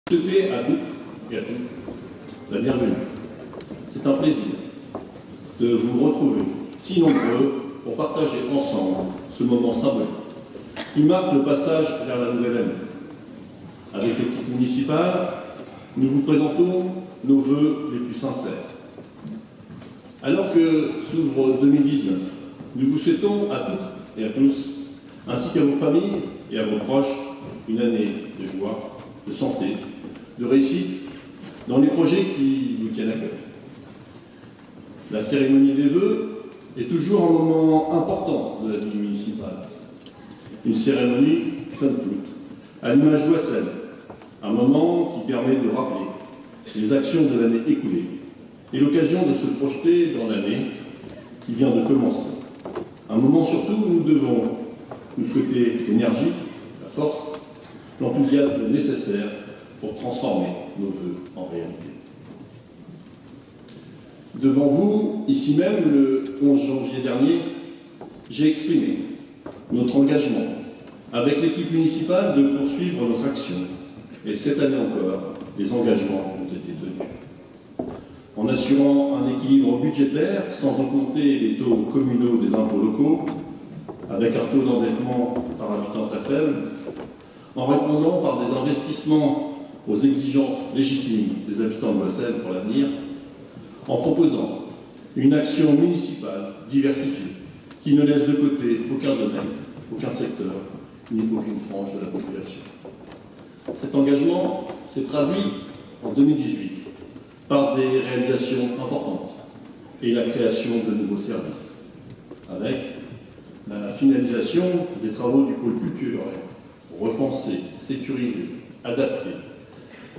Souhaiter à toutes et à tous la bienvenue. C'est un plaisir de vous retrouver si nombreux pour partager ensemble ce moment symbolique qui marque le passage vers la nouvelle année. Avec l'équipe municipale, nous vous présentons nos vœux les plus sincères. Alors que s'ouvre 2019, nous vous souhaitons à toutes et à tous, ainsi qu'à vos familles et à vos proches, une année de joie, de santé, de réussite dans les projets qui vous tiennent à cœur. La cérémonie des vœux est toujours un moment important de la vie municipale. Une cérémonie, somme toute, à l'image d'Oissel, un moment qui permet de rappeler les actions de l'année écoulée et l'occasion de se projeter dans l'année qui vient de commencer. Un moment surtout où nous devons nous souhaiter l'énergie, la force, l'enthousiasme nécessaire pour transformer nos vœux en réalité. Devant vous, ici même, le 11 janvier dernier, j'ai exprimé notre engagement avec l'équipe municipale de poursuivre notre action. Et cette année encore, les engagements ont été tenus. En assurant un équilibre budgétaire, sans augmenter les taux communaux des impôts locaux, avec un taux d'endettement par habitant très faible, en répondant par des investissements aux exigences légitimes des habitants de Oissel pour l'avenir, en proposant une action municipale diversifiée qui ne laisse de côté aucun domaine, aucun secteur, ni aucune frange de la population. Cet engagement s'est traduit en 2018 par des réalisations importantes et la création de nouveaux services, avec la finalisation des travaux du pôle culturel, repensé, sécurisé, adapté,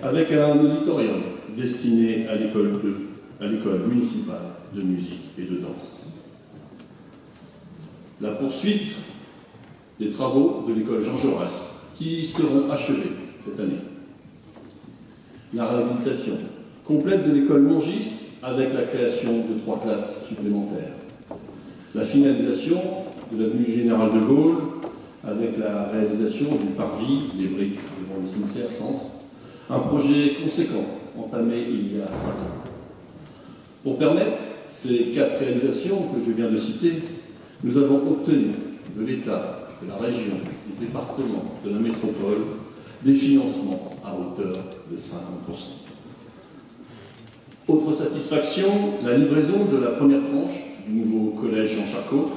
avec un auditorium destiné à l'école municipale de musique et de danse. La poursuite des travaux de l'école Jean Jaurès, qui seront achevés cette année. La réhabilitation complète de l'école Mongis, avec la création de 3 classes supplémentaires. La finalisation de l'avenue Général de Gaulle, avec la réalisation du parvis des briques devant le cimetière centre, un projet conséquent entamé il y a 5 ans. Pour permettre ces 4 réalisations que je viens de citer, nous avons obtenu de l'État, de la région, des départements, de la métropole, des financements à hauteur de 50%. Autre satisfaction, la livraison de la première tranche du nouveau collège Jean Charcot,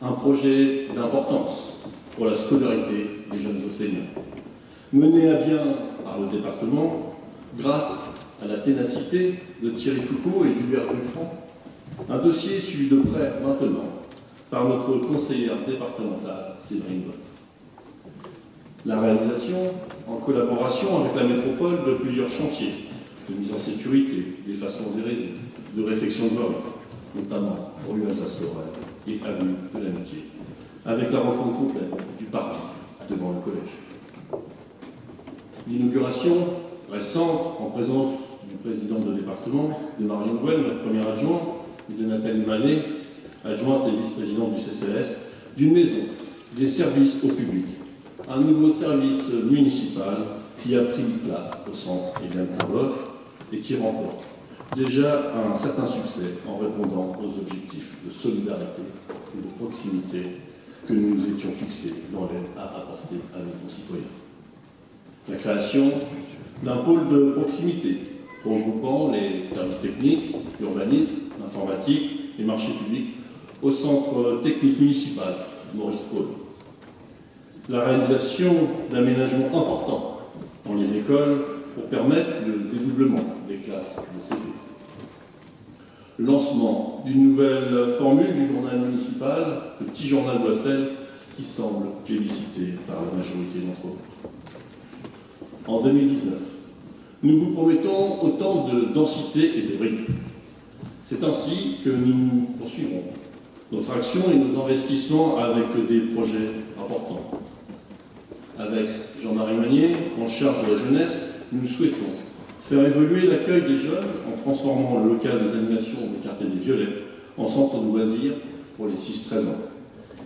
un projet d'importance pour la scolarité des jeunes enseignants, mené à bien par le département grâce à la ténacité de Thierry Foucault et d'Hubert Ruffran, un dossier suivi de près maintenant par notre conseillère départementale Séverine Bott. La réalisation, en collaboration avec la métropole, de plusieurs chantiers de mise en sécurité, d'effacement des réseaux, de réfection de voirie, notamment rue Alsace-Lorraine et avenue de l'Amitié, avec la refonte complète du parvis devant le collège. L'inauguration récente, en présence du président de département, de Marion Gouel, notre première adjointe, et de Nathalie Manet, adjointe et vice-présidente du CCS, d'une maison des services au public, un nouveau service municipal qui a pris place au centre Hélène Tarboff et qui remporte déjà un certain succès en répondant aux objectifs de solidarité et de proximité que nous nous étions fixés dans l'aide à apporter à nos concitoyens. La création d'un pôle de proximité regroupant les services techniques, l'urbanisme, l'informatique, les marchés publics au centre technique municipal Maurice Paul. La réalisation d'aménagements importants dans les écoles pour permettre le dédoublement des classes de CP. Le lancement d'une nouvelle formule du journal municipal, le petit journal d'Oissel, qui semble plébiscité par la majorité d'entre vous. En 2019, nous vous promettons autant de densité et de brio. C'est ainsi que nous poursuivrons notre action et nos investissements avec des projets importants. Avec Jean-Marie Magnier, en charge de la jeunesse, nous souhaitons faire évoluer l'accueil des jeunes en transformant le local des animations du quartier des Violettes en centre de loisirs pour les 6-13 ans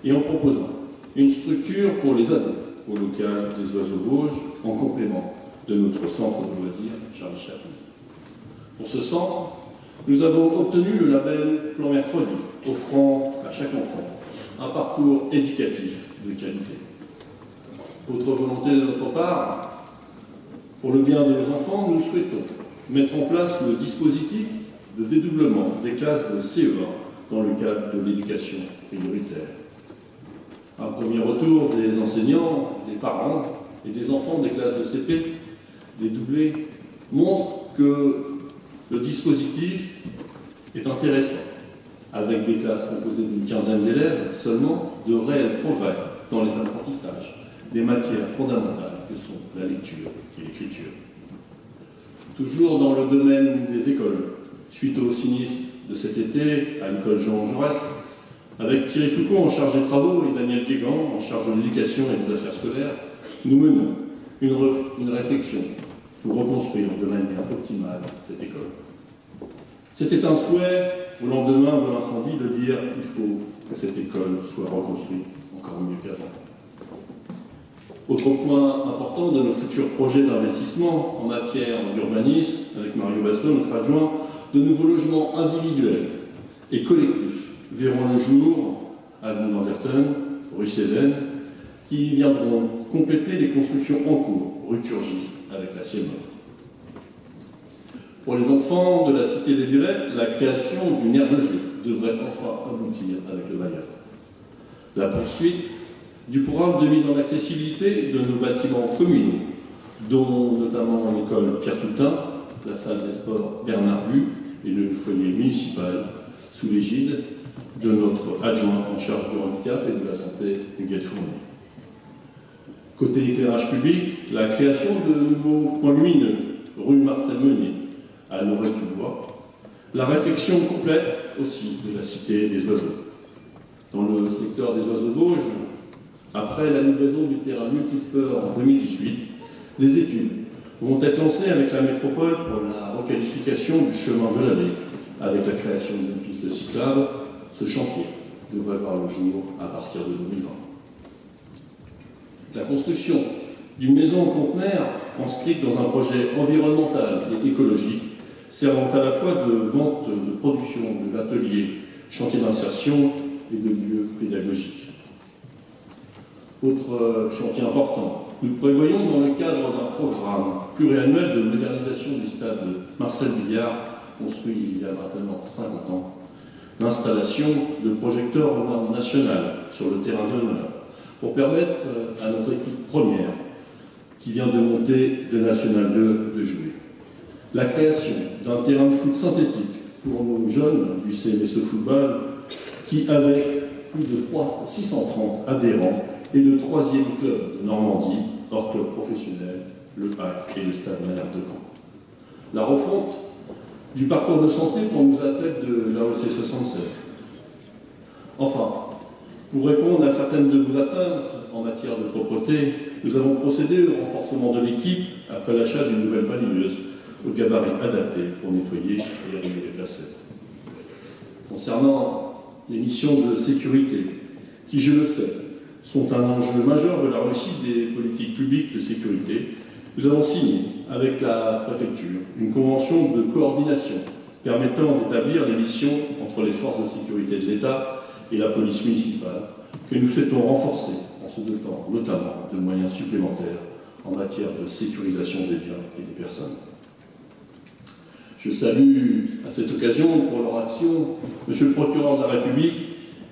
et en proposant une structure pour les ados au local des Oiseaux Vosges en complément de notre centre de loisirs Charles Chaplin. Pour ce centre, nous avons obtenu le label Plan Mercredi, offrant à chaque enfant un parcours éducatif de qualité. Autre volonté de notre part, pour le bien de nos enfants, nous souhaitons mettre en place le dispositif de dédoublement des classes de CE1 dans le cadre de l'éducation prioritaire. Un premier retour des enseignants, des parents et des enfants des classes de CP dédoublées montre que le dispositif est intéressant, avec des classes composées d'une quinzaine d'élèves seulement, de réels progrès dans les apprentissages des matières fondamentales que sont la lecture et l'écriture. Toujours dans le domaine des écoles, suite au sinistre de cet été à l'école Jean Jaurès, avec Thierry Foucault en charge des travaux et Daniel Guégan en charge de l'éducation et des affaires scolaires, nous menons une réflexion pour reconstruire de manière optimale cette école. C'était un souhait au lendemain de l'incendie de dire qu'il faut que cette école soit reconstruite encore mieux qu'avant. Autre point important de nos futurs projets d'investissement en matière d'urbanisme, avec Mario Bassot, notre adjoint, de nouveaux logements individuels et collectifs verront le jour à avenue Anderton, rue Cévennes, qui viendront compléter les constructions en cours, rue Turgis, avec la Sienne. Pour les enfants de la Cité des Violettes, la création d'une aire de jeu devrait enfin aboutir avec le bailleur. La poursuite du programme de mise en accessibilité de nos bâtiments communaux, dont notamment l'école Pierre Toutain, la salle des sports Bernard But et le foyer municipal sous l'égide de notre adjoint en charge du handicap et de la santé, Huguette Fournier. Côté éclairage public, la création de nouveaux points lumineux, rue Marcel Meunier, à Loret-du-Bois, la réfection complète aussi de la Cité des Oiseaux. Dans le secteur des Oiseaux Vosges, après la livraison du terrain multisport en 2018, les études vont être lancées avec la métropole pour la requalification du chemin de l'allée, avec la création d'une piste cyclable. Ce chantier devrait voir le jour à partir de 2020. La construction d'une maison en conteneur inscrite dans un projet environnemental et écologique, servant à la fois de vente de production, de l'atelier, chantier d'insertion et de lieux pédagogiques. Autre chantier important, nous prévoyons dans le cadre d'un programme pluriannuel de modernisation du stade Marcel Billard, construit il y a maintenant 50 ans, l'installation de projecteurs aux normes nationales sur le terrain d'honneur pour permettre à notre équipe première, qui vient de monter de National 2, de jouer. La création d'un terrain de foot synthétique pour nos jeunes du CMSE Football, qui, avec plus de 630 adhérents, est le troisième club de Normandie, hors club professionnel, le PAC et le Stade Malherbe de Caen. La refonte du parcours de santé pour nos athlètes de l'AOC 76. Enfin, pour répondre à certaines de vos atteintes en matière de propreté, nous avons procédé au renforcement de l'équipe après l'achat d'une nouvelle balayeuse au gabarit adapté pour nettoyer et régler les placettes. Concernant les missions de sécurité, qui, je le sais, sont un enjeu majeur de la réussite des politiques publiques de sécurité, nous avons signé avec la préfecture une convention de coordination permettant d'établir les missions entre les forces de sécurité de l'État et la police municipale, que nous souhaitons renforcer en se dotant notamment de moyens supplémentaires en matière de sécurisation des biens et des personnes. Je salue à cette occasion pour leur action Monsieur le procureur de la République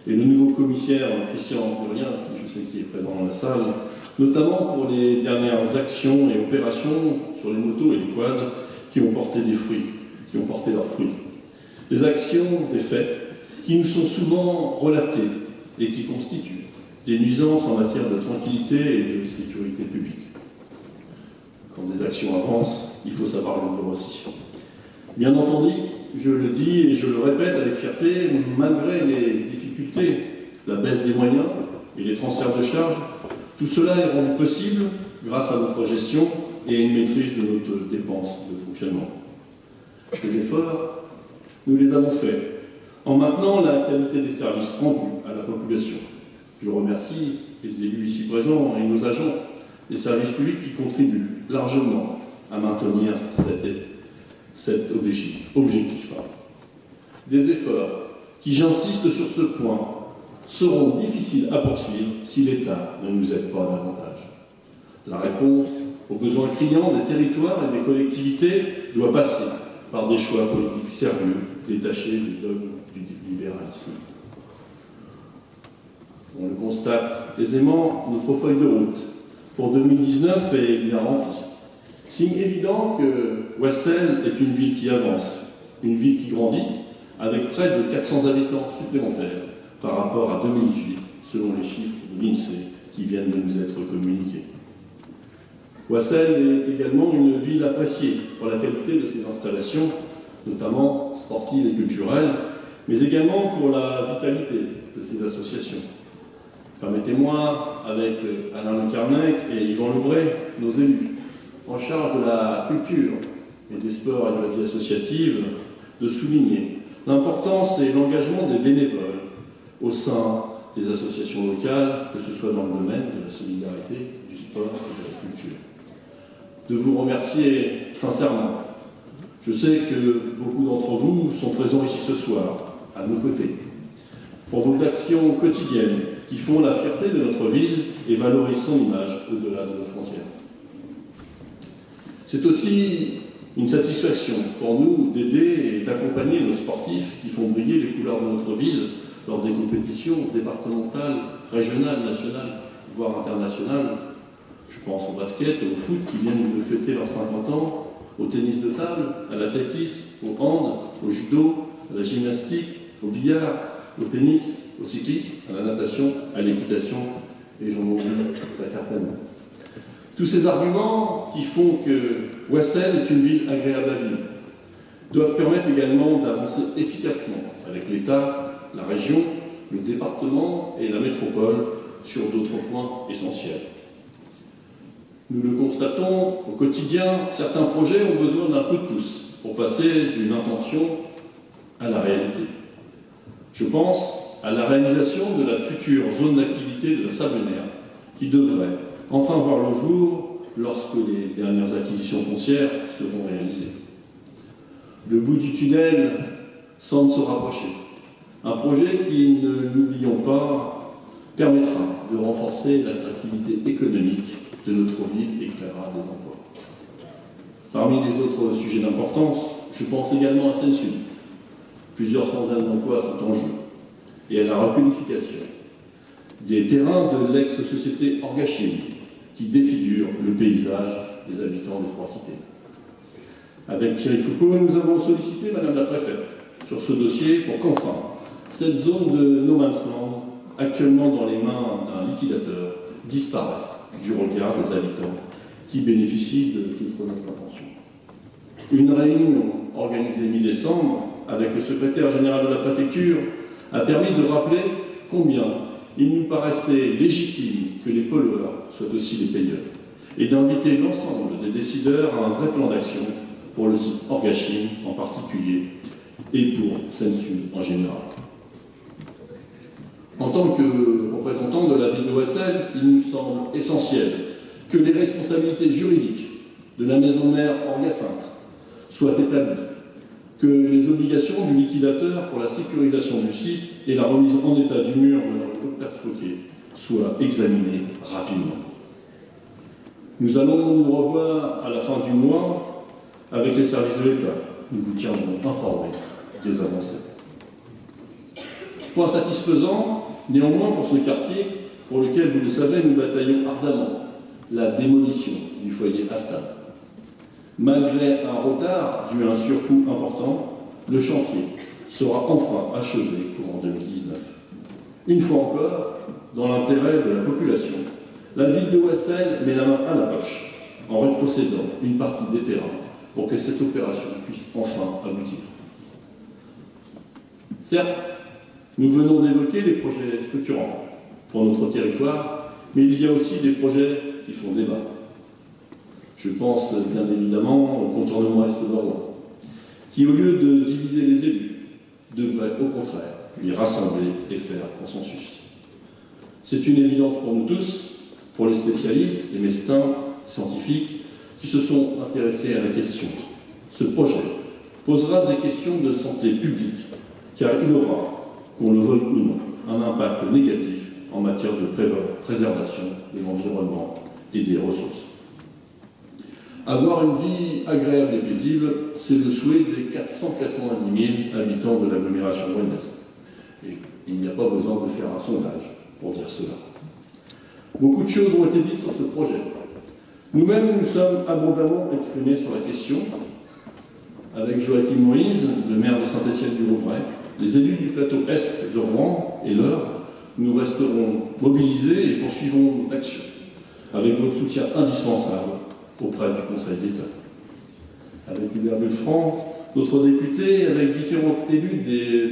et le nouveau commissaire Christian Burien, qui je sais qui est présent dans la salle, notamment pour les dernières actions et opérations sur les motos et les quads qui ont porté des fruits, qui ont porté leurs fruits. Des actions, des faits qui nous sont souvent relatés et qui constituent des nuisances en matière de tranquillité et de sécurité publique. Quand des actions avancent, il faut savoir le dire aussi. Bien entendu, je le dis et je le répète avec fierté, malgré les difficultés, la baisse des moyens et les transferts de charges, tout cela est rendu possible grâce à notre gestion et à une maîtrise de notre dépense de fonctionnement. Ces efforts, nous les avons faits en maintenant la qualité des services rendus à la population. Je remercie les élus ici présents et nos agents des services publics qui contribuent largement à maintenir cet objectif. Des efforts qui, j'insiste sur ce point, seront difficiles à poursuivre si l'État ne nous aide pas davantage. La réponse aux besoins criants des territoires et des collectivités doit passer par des choix politiques sérieux, détachés du dogme du libéralisme. On le constate aisément, notre feuille de route pour 2019 est bien remplie. Signe évident que Ouassel est une ville qui avance, une ville qui grandit, avec près de 400 habitants supplémentaires par rapport à 2018, selon les chiffres de l'INSEE qui viennent de nous être communiqués. Ouassel est également une ville appréciée pour la qualité de ses installations, notamment sportives et culturelles, mais également pour la vitalité de ses associations. Permettez-moi, avec Alain Le Carnec et Yvan Louvray, nos élus, en charge de la culture et des sports et de la vie associative, de souligner l'importance et l'engagement des bénévoles au sein des associations locales, que ce soit dans le domaine de la solidarité, du sport et de la culture. De vous remercier sincèrement. Je sais que beaucoup d'entre vous sont présents ici ce soir, à nos côtés, pour vos actions quotidiennes qui font la fierté de notre ville et valorisent son image au-delà de nos frontières. C'est aussi une satisfaction pour nous d'aider et d'accompagner nos sportifs qui font briller les couleurs de notre ville lors des compétitions départementales, régionales, nationales, voire internationales. Je pense au basket et au foot qui viennent de fêter leurs 50 ans, au tennis de table, à l'athlétisme, au hand, au judo, à la gymnastique, au billard, au tennis, au cyclisme, à la natation, à l'équitation, et j'en oublie très certainement. Tous ces arguments qui font que Ouassel est une ville agréable à vivre doivent permettre également d'avancer efficacement avec l'État, la région, le département et la métropole sur d'autres points essentiels. Nous le constatons au quotidien, certains projets ont besoin d'un coup de pouce pour passer d'une intention à la réalité. Je pense à la réalisation de la future zone d'activité de la Sablenaire, qui devrait enfin voir le jour lorsque les dernières acquisitions foncières seront réalisées. Le bout du tunnel semble se rapprocher. Un projet qui, ne l'oublions pas, permettra de renforcer l'attractivité économique de notre ville et créera des emplois. Parmi les autres sujets d'importance, je pense également à Seine-Sud. Plusieurs centaines d'emplois sont en jeu et à la requalification des terrains de l'ex-société Orgachim qui défigurent le paysage des habitants des trois cités. Avec Thierry Foucault, nous avons sollicité Madame la Préfète sur ce dossier pour qu'enfin cette zone de no man's land, actuellement dans les mains d'un liquidateur, disparaisse du regard des habitants qui bénéficient de toute notre attention. Une réunion organisée mi-décembre avec le secrétaire général de la préfecture a permis de rappeler combien il nous paraissait légitime que les pollueurs soient aussi les payeurs et d'inviter l'ensemble des décideurs à un vrai plan d'action pour le site Orgachim en particulier et pour Seine-Sud en général. En tant que représentant de la ville de Ouassel, il nous semble essentiel que les responsabilités juridiques de la maison mère Orga-Sainte soient établies, que les obligations du liquidateur pour la sécurisation du site et la remise en état du mur de notre place Fouquet soient examinées rapidement. Nous allons nous revoir à la fin du mois avec les services de l'État. Nous vous tiendrons informés des avancées. Point satisfaisant, néanmoins, pour ce quartier, pour lequel, vous le savez, nous bataillons ardemment, la démolition du foyer Aftab. Malgré un retard dû à un surcoût important, le chantier sera enfin achevé courant 2019. Une fois encore, dans l'intérêt de la population, la ville de Ouassel met la main à la poche en rétrocédant une partie des terrains pour que cette opération puisse enfin aboutir. Certes, nous venons d'évoquer les projets structurants pour notre territoire, mais il y a aussi des projets qui font débat. Je pense bien évidemment au contournement est-nord, qui, au lieu de diviser les élus, devrait au contraire les rassembler et faire consensus. C'est une évidence pour nous tous, pour les spécialistes, les médecins, scientifiques, qui se sont intéressés à la question. Ce projet posera des questions de santé publique, car il aura, qu'on le veuille ou non, un impact négatif en matière de préservation de l'environnement et des ressources. Avoir une vie agréable et paisible, c'est le souhait des 490 000 habitants de l'agglomération rouennaise. Et il n'y a pas besoin de faire un sondage pour dire cela. Beaucoup de choses ont été dites sur ce projet. Nous-mêmes, nous sommes abondamment exprimés sur la question. Avec Joachim Moïse, le maire de Saint-Étienne-du-Rouvray, les élus du plateau Est de Rouen et l'Eure, nous resterons mobilisés et poursuivrons notre action, avec votre soutien indispensable auprès du Conseil d'État. Avec Hubert Belfranc, notre député, avec différents élus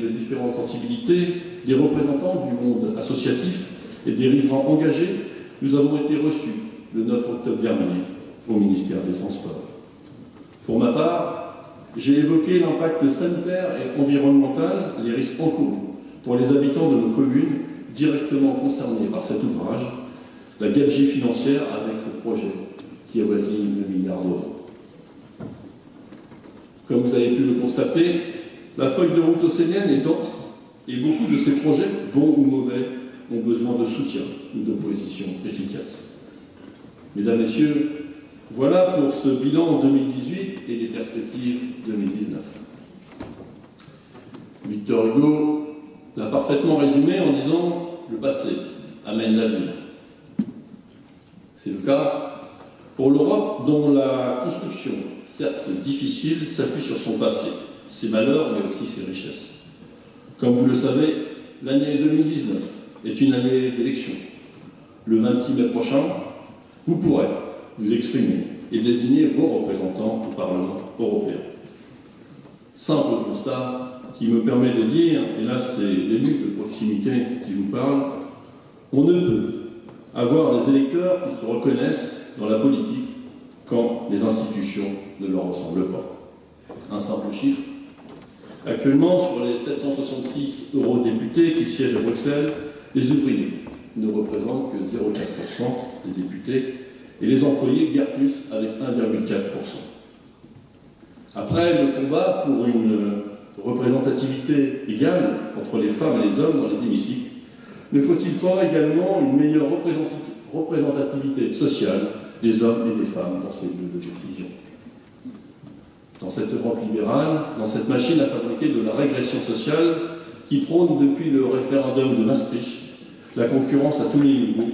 de différentes sensibilités, des représentants du monde associatif et des riverains engagés, nous avons été reçus le 9 octobre dernier au ministère des Transports. Pour ma part, j'ai évoqué l'impact sanitaire et environnemental, les risques encourus pour les habitants de nos communes directement concernés par cet ouvrage, la gabegie financière avec ce projet qui avoisine le milliard d'euros. Comme vous avez pu le constater, la feuille de route océanienne est dense et beaucoup de ces projets, bons ou mauvais, ont besoin de soutien ou d'opposition efficace. Mesdames, Messieurs, voilà pour ce bilan 2018 et les perspectives 2019. Victor Hugo l'a parfaitement résumé en disant « Le passé amène l'avenir ». C'est le cas pour l'Europe dont la construction, certes difficile, s'appuie sur son passé, ses malheurs mais aussi ses richesses. Comme vous le savez, l'année 2019 est une année d'élection. Le 26 mai prochain, vous pourrez vous exprimer et désigner vos représentants au Parlement européen. Simple constat qui me permet de dire, et là c'est l'élu de proximité qui vous parle, on ne peut avoir des électeurs qui se reconnaissent dans la politique quand les institutions ne leur ressemblent pas. Un simple chiffre. Actuellement, sur les 766 eurodéputés qui siègent à Bruxelles, les ouvriers ne représentent que 0,4% des députés et les employés guère plus avec 1,4%. Après le combat pour une représentativité égale entre les femmes et les hommes dans les hémicycles, ne faut-il pas également une meilleure représentativité sociale des hommes et des femmes dans ces lieux de décision? Dans cette Europe libérale, dans cette machine à fabriquer de la régression sociale qui prône depuis le référendum de Maastricht la concurrence à tous les niveaux,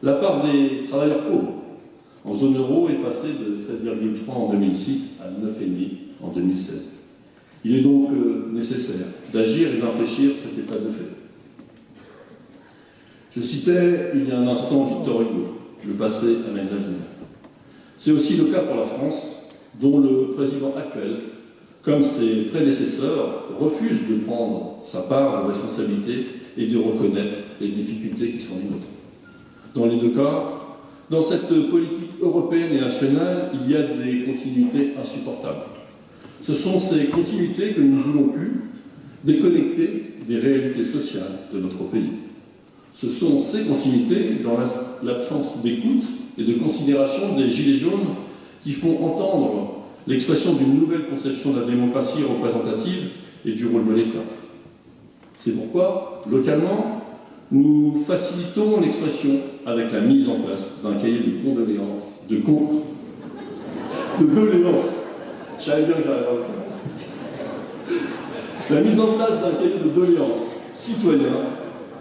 la part des travailleurs pauvres en zone euro est passée de 7,3 en 2006 à 9,5 en 2016. Il est donc nécessaire d'agir et d'infléchir cet état de fait. Je citais il y a un instant Victor Hugo, le passé amène l'avenir. C'est aussi le cas pour la France, dont le président actuel, comme ses prédécesseurs, refuse de prendre sa part de responsabilité et de reconnaître les difficultés qui sont les nôtres. Dans les deux cas, dans cette politique européenne et nationale, il y a des continuités insupportables. Ce sont ces continuités que nous ne voulons plus, déconnectées des réalités sociales de notre pays. Ce sont ces continuités, dans l'absence d'écoute et de considération des Gilets jaunes, qui font entendre l'expression d'une nouvelle conception de la démocratie représentative et du rôle de l'État. C'est pourquoi, localement, nous facilitons l'expression avec la mise en place d'un cahier de condoléances, de doléances. Je savais bien que j'arriverais à le faire. La mise en place d'un cahier de doléances citoyen,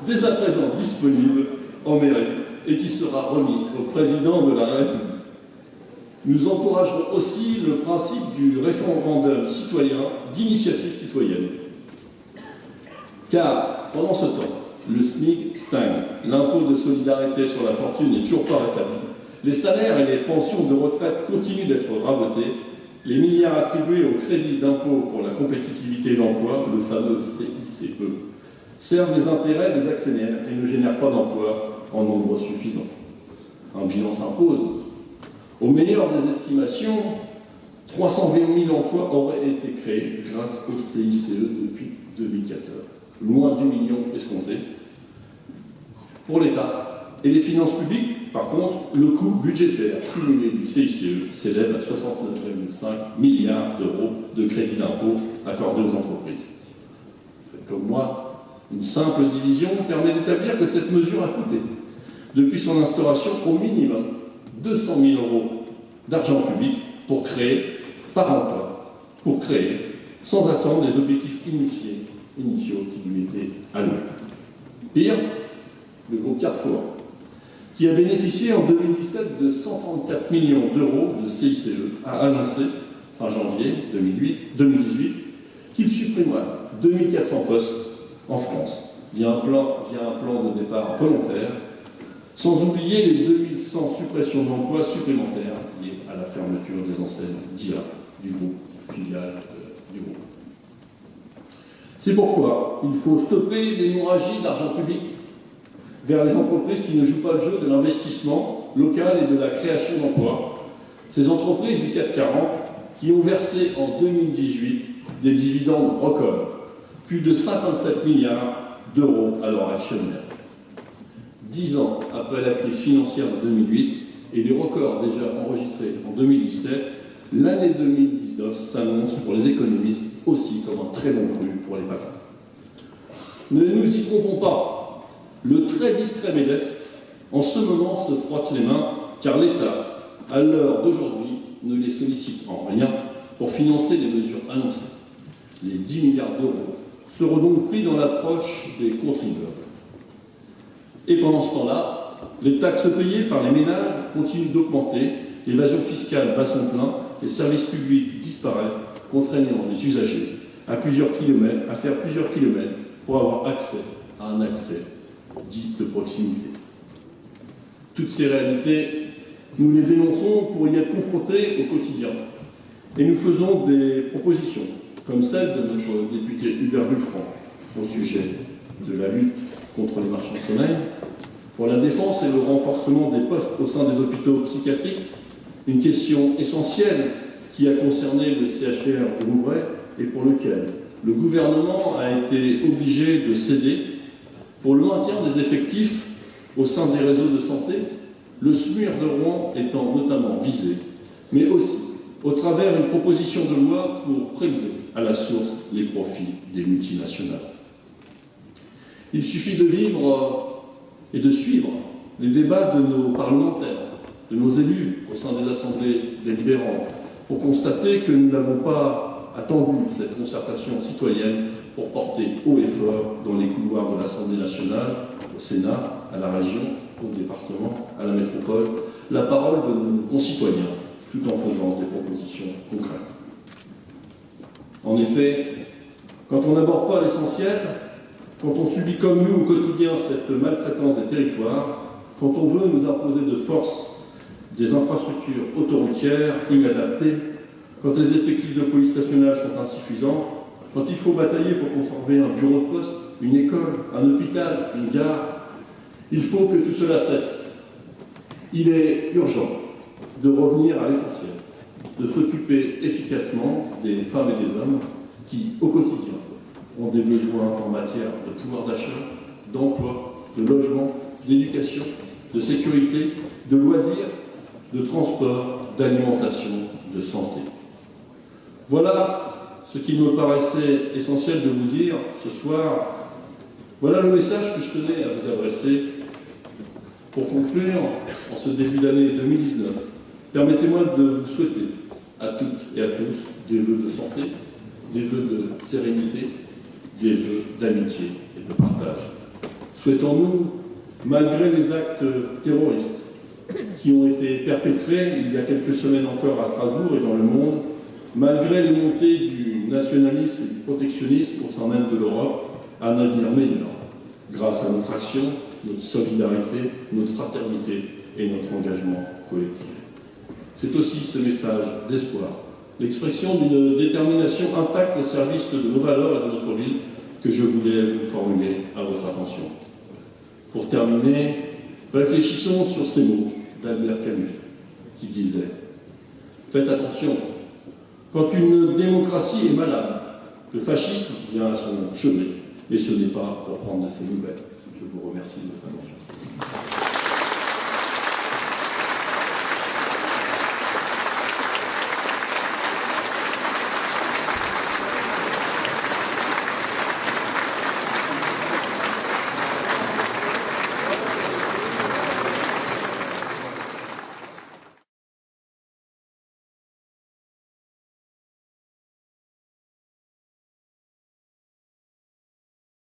dès à présent disponible en mairie et qui sera remis au président de la République. Nous encouragerons aussi le principe du référendum citoyen d'initiative citoyenne. Car, pendant ce temps, le SMIC stagne, l'impôt de solidarité sur la fortune n'est toujours pas rétabli, les salaires et les pensions de retraite continuent d'être rabotés, les milliards attribués au crédit d'impôt pour la compétitivité et l'emploi, le fameux CICE, servent les intérêts des actionnaires et ne génèrent pas d'emplois en nombre suffisant. Un bilan s'impose. Au meilleur des estimations, 320 000 emplois auraient été créés grâce au CICE depuis 2014, loin du million escompté. Pour l'État et les finances publiques, par contre, le coût budgétaire cumulé du CICE s'élève à 69,5 milliards d'euros de crédit d'impôt accordés aux entreprises. Faites comme moi, une simple division permet d'établir que cette mesure a coûté, depuis son instauration, au minimum 200 000 euros d'argent public pour créer, par emploi, pour créer, sans attendre les objectifs initiaux qui lui étaient alloués. Pire, le groupe Carrefour, qui a bénéficié en 2017 de 134 millions d'euros de CICE, a annoncé, fin janvier 2018, qu'il supprimera 2400 postes en France, via un plan de départ volontaire, sans oublier les 2100 suppressions d'emplois supplémentaires liées à la fermeture des enseignes d'IA du groupe, filiale du groupe. C'est pourquoi il faut stopper l'hémorragie d'argent public vers les entreprises qui ne jouent pas le jeu de l'investissement local et de la création d'emplois. Ces entreprises du CAC 40 qui ont versé en 2018 des dividendes records, plus de 57 milliards d'euros à leurs actionnaires. 10 ans après la crise financière de 2008 et les records déjà enregistrés en 2017, l'année 2019 s'annonce pour les économistes aussi comme un très bon cru pour les patrons. Ne nous y trompons pas. Le très discret MEDEF, en ce moment, se frotte les mains, car l'État, à l'heure d'aujourd'hui, ne les sollicite en rien pour financer les mesures annoncées. Les 10 milliards d'euros seront donc pris dans l'approche des contribuables. Et pendant ce temps-là, les taxes payées par les ménages continuent d'augmenter, l'évasion fiscale bat son plein, les services publics disparaissent, contraignant les usagers à faire plusieurs kilomètres pour avoir accès à un accès dit de proximité. Toutes ces réalités, nous les dénonçons pour y être confrontés au quotidien. Et nous faisons des propositions, comme celle de notre député Hubert Wulfranc, au sujet de la lutte contre les marchands de sommeil, pour la défense et le renforcement des postes au sein des hôpitaux psychiatriques, une question essentielle qui a concerné le CHR du Louvray et pour lequel le gouvernement a été obligé de céder pour le maintien des effectifs au sein des réseaux de santé, le SMUR de Rouen étant notamment visé, mais aussi au travers d'une proposition de loi pour prélever à la source les profits des multinationales. Il suffit de vivre et de suivre les débats de nos parlementaires, de nos élus au sein des assemblées délibérantes, pour constater que nous n'avons pas attendu cette concertation citoyenne pour porter haut et fort dans les couloirs de l'Assemblée nationale, au Sénat, à la région, au département, à la métropole, la parole de nos concitoyens, tout en faisant des propositions concrètes. En effet, quand on n'aborde pas l'essentiel, quand on subit comme nous au quotidien cette maltraitance des territoires, quand on veut nous imposer de force des infrastructures autoroutières inadaptées, quand les effectifs de police nationale sont insuffisants, quand il faut batailler pour conserver un bureau de poste, une école, un hôpital, une gare, il faut que tout cela cesse. Il est urgent de revenir à l'essentiel, de s'occuper efficacement des femmes et des hommes qui, au quotidien, ont des besoins en matière de pouvoir d'achat, d'emploi, de logement, d'éducation, de sécurité, de loisirs, de transport, d'alimentation, de santé. Voilà ce qu'il me paraissait essentiel de vous dire ce soir. Voilà le message que je tenais à vous adresser. Pour conclure, en ce début d'année 2019, permettez-moi de vous souhaiter à toutes et à tous des vœux de santé, des vœux de sérénité, des vœux d'amitié et de partage. Souhaitons-nous, malgré les actes terroristes qui ont été perpétrés il y a quelques semaines encore à Strasbourg et dans le monde, malgré les montées du nationalisme et du protectionnisme au sein même de l'Europe, un avenir meilleur, grâce à notre action, notre solidarité, notre fraternité et notre engagement collectif. C'est aussi ce message d'espoir, l'expression d'une détermination intacte au service de nos valeurs et de notre ville que je voulais vous formuler à votre attention. Pour terminer, réfléchissons sur ces mots d'Albert Camus, qui disait « Faites attention, quand une démocratie est malade, le fascisme vient à son chevet, et ce n'est pas pour prendre de ses nouvelles. » Je vous remercie de votre attention.